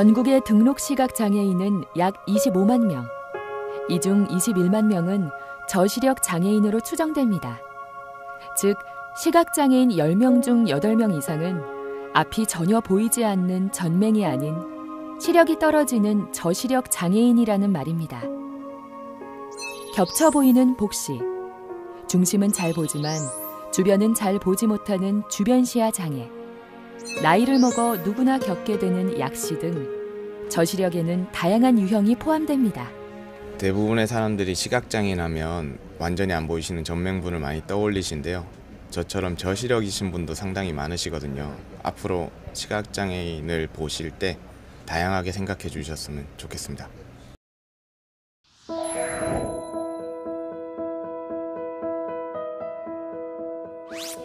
전국의 등록 시각장애인은 약 25만 명. 이 중 21만 명은 저시력 장애인으로 추정됩니다. 즉, 시각장애인 10명 중 8명 이상은 앞이 전혀 보이지 않는 전맹이 아닌 시력이 떨어지는 저시력 장애인이라는 말입니다. 겹쳐 보이는 복시, 중심은 잘 보지만 주변은 잘 보지 못하는 주변시야 장애, 나이를 먹어 누구나 겪게 되는 약시 등 저시력에는 다양한 유형이 포함됩니다. 대부분의 사람들이 시각장애인 하면 완전히 안 보이시는 전맹분을 많이 떠올리신데요. 저처럼 저시력이신 분도 상당히 많으시거든요. 앞으로 시각장애인을 보실 때 다양하게 생각해 주셨으면 좋겠습니다.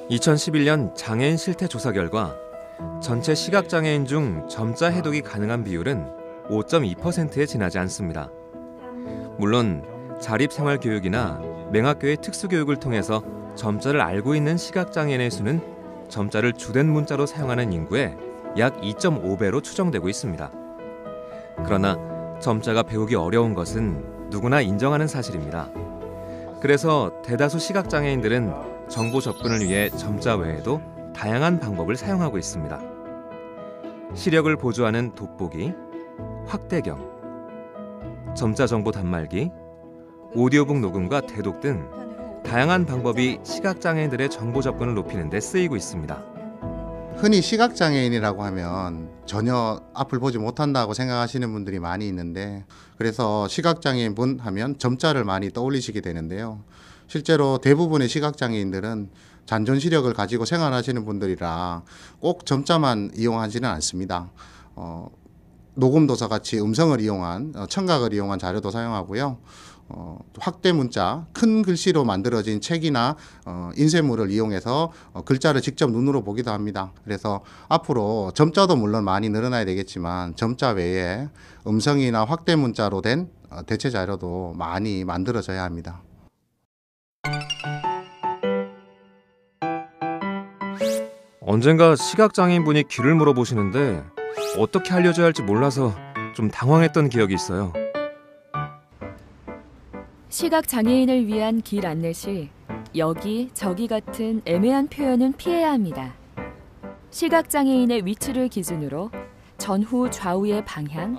2011년 장애인 실태 조사 결과 전체 시각장애인 중 점자 해독이 가능한 비율은 5.2%에 지나지 않습니다. 물론 자립생활교육이나 맹학교의 특수교육을 통해서 점자를 알고 있는 시각장애인의 수는 점자를 주된 문자로 사용하는 인구의 약 2.5배로 추정되고 있습니다. 그러나 점자가 배우기 어려운 것은 누구나 인정하는 사실입니다. 그래서 대다수 시각장애인들은 정보 접근을 위해 점자 외에도 다양한 방법을 사용하고 있습니다. 시력을 보조하는 돋보기, 확대경, 점자 정보 단말기, 오디오북 녹음과 대독 등 다양한 방법이 시각장애인들의 정보 접근을 높이는 데 쓰이고 있습니다. 흔히 시각장애인이라고 하면 전혀 앞을 보지 못한다고 생각하시는 분들이 많이 있는데, 그래서 시각장애인 분 하면 점자를 많이 떠올리시게 되는데요. 실제로 대부분의 시각장애인들은 잔존 시력을 가지고 생활하시는 분들이라 꼭 점자만 이용하지는 않습니다. 녹음도서 같이 음성을 이용한 청각을 이용한 자료도 사용하고요. 확대 문자, 큰 글씨로 만들어진 책이나 인쇄물을 이용해서 글자를 직접 눈으로 보기도 합니다. 그래서 앞으로 점자도 물론 많이 늘어나야 되겠지만 점자 외에 음성이나 확대 문자로 된 대체 자료도 많이 만들어져야 합니다. 언젠가 시각장애인분이 길을 물어보시는데 어떻게 알려줘야 할지 몰라서 좀 당황했던 기억이 있어요. 시각장애인을 위한 길 안내 시 여기, 저기 같은 애매한 표현은 피해야 합니다. 시각장애인의 위치를 기준으로 전후 좌우의 방향,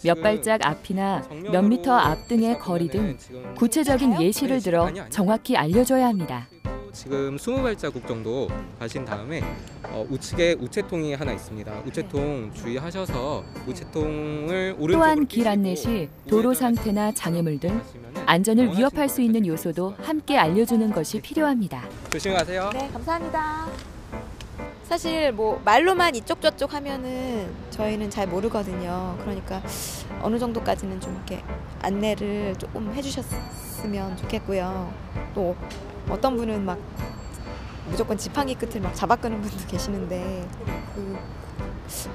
몇 발짝 앞이나 몇 미터 앞 등의 거리 등 구체적인 예시를 들어 정확히 알려줘야 합니다. 지금 20발자국 정도 가신 다음에 우측에 우체통이 하나 있습니다. 우체통 주의하셔서 우체통을 오른쪽으로 또한 길 안내 시 도로 상태나 장애물 등 안전을 위협할 수 있는 요소도 함께 알려주는 것이 필요합니다. 조심하세요. 네, 감사합니다. 사실 뭐 말로만 이쪽 저쪽 하면은 저희는 잘 모르거든요. 그러니까 어느 정도까지는 좀 이렇게 안내를 조금 해주셨으면 좋겠고요. 또 어떤 분은 막 무조건 지팡이 끝을 막 잡아끄는 분도 계시는데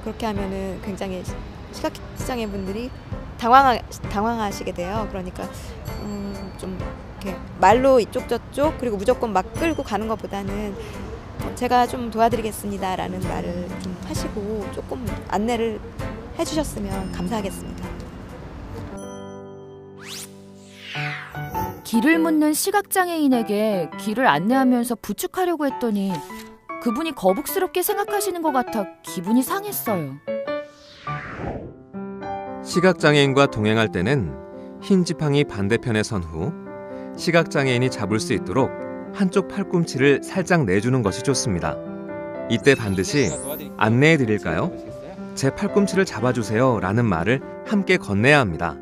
그렇게 하면은 굉장히 시각장애 분들이 당황하시게 돼요. 그러니까 좀 이렇게 말로 이쪽 저쪽 그리고 무조건 막 끌고 가는 것보다는 제가 좀 도와드리겠습니다라는 말을 좀 하시고 조금 안내를 해주셨으면 감사하겠습니다. 길을 묻는 시각장애인에게 길을 안내하면서 부축하려고 했더니 그분이 거북스럽게 생각하시는 것 같아 기분이 상했어요. 시각장애인과 동행할 때는 흰 지팡이 반대편에 선 후 시각장애인이 잡을 수 있도록 한쪽 팔꿈치를 살짝 내주는 것이 좋습니다. 이때 반드시 안내해 드릴까요? 제 팔꿈치를 잡아주세요 라는 말을 함께 건네야 합니다.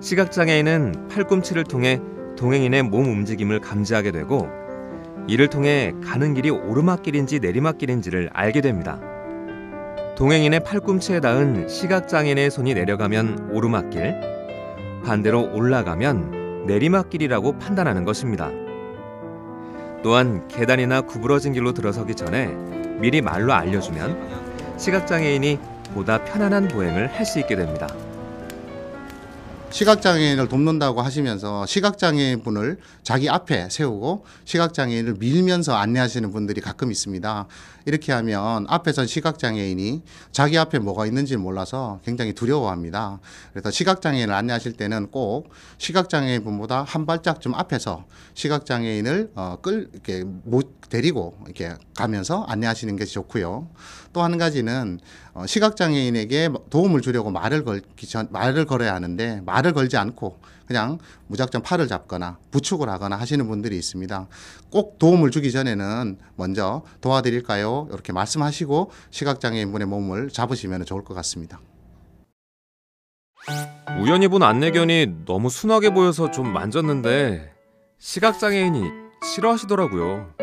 시각장애인은 팔꿈치를 통해 동행인의 몸 움직임을 감지하게 되고 이를 통해 가는 길이 오르막길인지 내리막길인지를 알게 됩니다. 동행인의 팔꿈치에 닿은 시각장애인의 손이 내려가면 오르막길, 반대로 올라가면 내리막길이라고 판단하는 것입니다. 또한 계단이나 구부러진 길로 들어서기 전에 미리 말로 알려주면 시각장애인이 보다 편안한 보행을 할 수 있게 됩니다. 시각장애인을 돕는다고 하시면서 시각장애인분을 자기 앞에 세우고 시각장애인을 밀면서 안내하시는 분들이 가끔 있습니다. 이렇게 하면 앞에선 시각장애인이 자기 앞에 뭐가 있는지 몰라서 굉장히 두려워합니다. 그래서 시각장애인을 안내하실 때는 꼭 시각장애인분보다 한 발짝 좀 앞에서 시각장애인을 이렇게 데리고 이렇게 가면서 안내하시는 게 좋고요. 또 한 가지는 시각장애인에게 도움을 주려고 말을 걸어야 하는데 말을 걸지 않고 그냥 무작정 팔을 잡거나 부축을 하거나 하시는 분들이 있습니다. 꼭 도움을 주기 전에는 먼저 도와드릴까요? 이렇게 말씀하시고 시각장애인분의 몸을 잡으시면 좋을 것 같습니다. 우연히 본 안내견이 너무 순하게 보여서 좀 만졌는데 시각장애인이 싫어하시더라고요.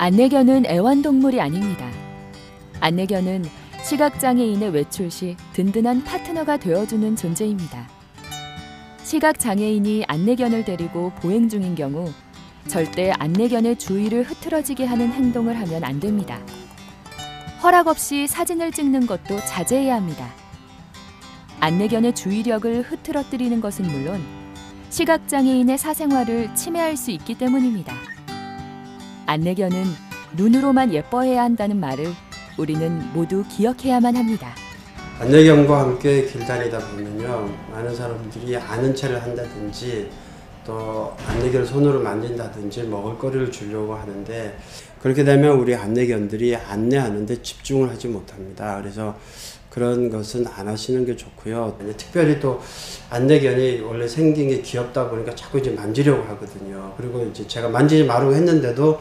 안내견은 애완동물이 아닙니다. 안내견은 시각장애인의 외출 시 든든한 파트너가 되어주는 존재입니다. 시각장애인이 안내견을 데리고 보행 중인 경우 절대 안내견의 주위를 흐트러지게 하는 행동을 하면 안 됩니다. 허락 없이 사진을 찍는 것도 자제해야 합니다. 안내견의 주의력을 흐트러뜨리는 것은 물론 시각장애인의 사생활을 침해할 수 있기 때문입니다. 안내견은 눈으로만 예뻐해야 한다는 말을 우리는 모두 기억해야만 합니다. 안내견과 함께 길 다니다 보면요, 많은 사람들이 아는 체를 한다든지 또 안내견을 손으로 만진다든지 먹을거리를 주려고 하는데 그렇게 되면 우리 안내견들이 안내하는데 집중을 하지 못합니다. 그래서 그런 것은 안 하시는 게 좋고요. 특별히 또 안내견이 원래 생긴 게 귀엽다 보니까 자꾸 이제 만지려고 하거든요. 그리고 이제 제가 만지지 말라고 했는데도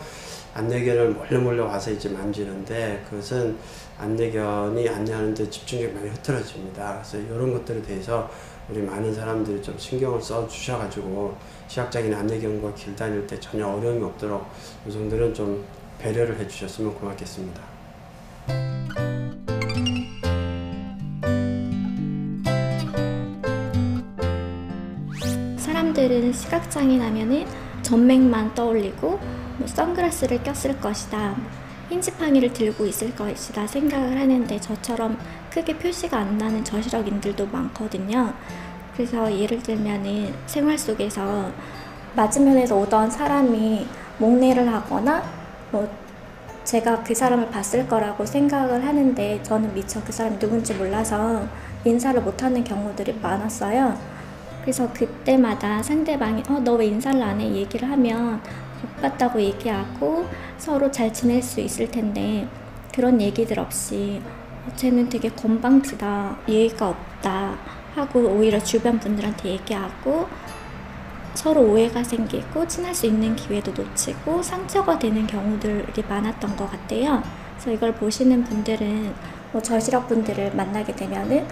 안내견을 몰래 와서 이제 만지는데 그것은 안내견이 안내하는데 집중력이 많이 흐트러집니다. 그래서 이런 것들에 대해서 우리 많은 사람들이 좀 신경을 써 주셔가지고 시각장애인 안내견과 길 다닐 때 전혀 어려움이 없도록 이 정도는 좀 배려를 해주셨으면 고맙겠습니다. 사람들은 시각장애인 하면은 전맹만 떠올리고 선글라스를 꼈을 것이다, 흰지팡이를 들고 있을 것이다 생각을 하는데 저처럼 크게 표시가 안 나는 저시력인들도 많거든요. 그래서 예를 들면은 생활 속에서 맞은편에서 오던 사람이 목례를 하거나 제가 그 사람을 봤을 거라고 생각을 하는데 저는 미처 그 사람이 누군지 몰라서 인사를 못하는 경우들이 많았어요. 그래서 그때마다 상대방이 너 왜 인사를 안 해? 얘기를 하면 못 봤다고 얘기하고 서로 잘 지낼 수 있을 텐데 그런 얘기들 없이 쟤는 되게 건방지다, 예의가 없다 하고 오히려 주변 분들한테 얘기하고 서로 오해가 생기고 친할 수 있는 기회도 놓치고 상처가 되는 경우들이 많았던 것 같아요. 그래서 이걸 보시는 분들은 저시력 분들을 만나게 되면은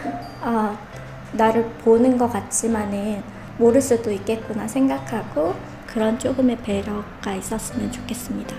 나를 보는 것 같지만은 모를 수도 있겠구나 생각하고 그런 조금의 배려가 있었으면 좋겠습니다.